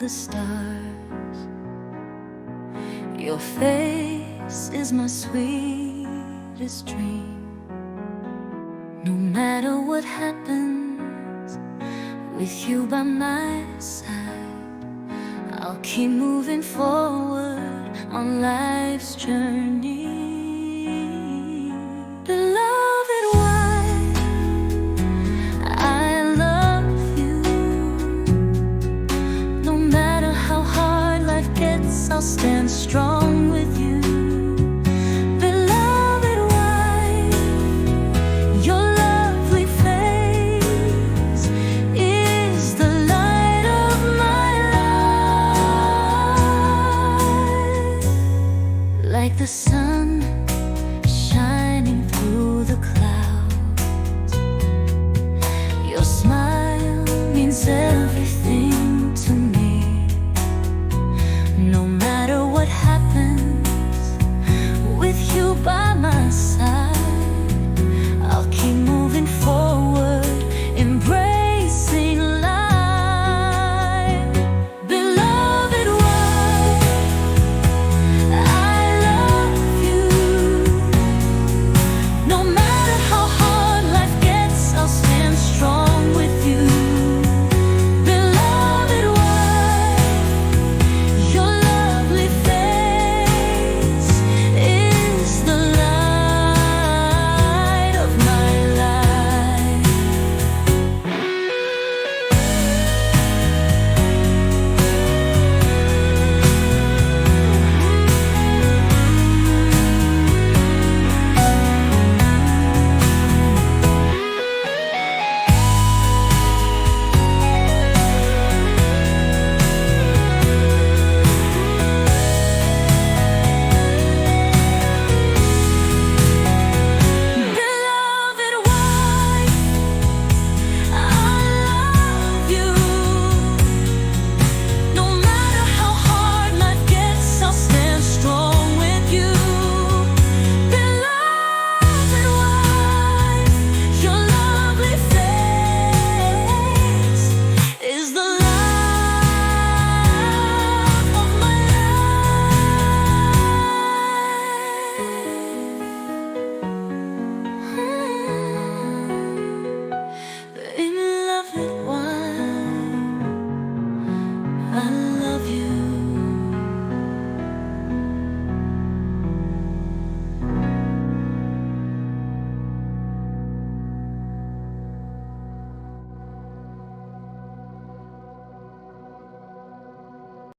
the stars. Your face is my sweetest dream. No matter what happens, with you by my side, I'll keep moving forward on life's journey. Beloved wife, I love you. No matter how hard life gets, I'll stand strong with you. Beloved wife, your lovely face is the light of my life. Like the sun shining through the clouds, your smile means everything to me. No matter what happens, with you by my side, I'll keep moving forward, embracing life. Beloved wife, I love you. No matter how hard life gets, I'll stand strong with you. Beloved wife, your lovely face is the light of my life. Beloved wife, I love you. No matter how hard life gets, I'll stand strong with you. Beloved wife, your lovely face is the light of my life. Beloved wife, I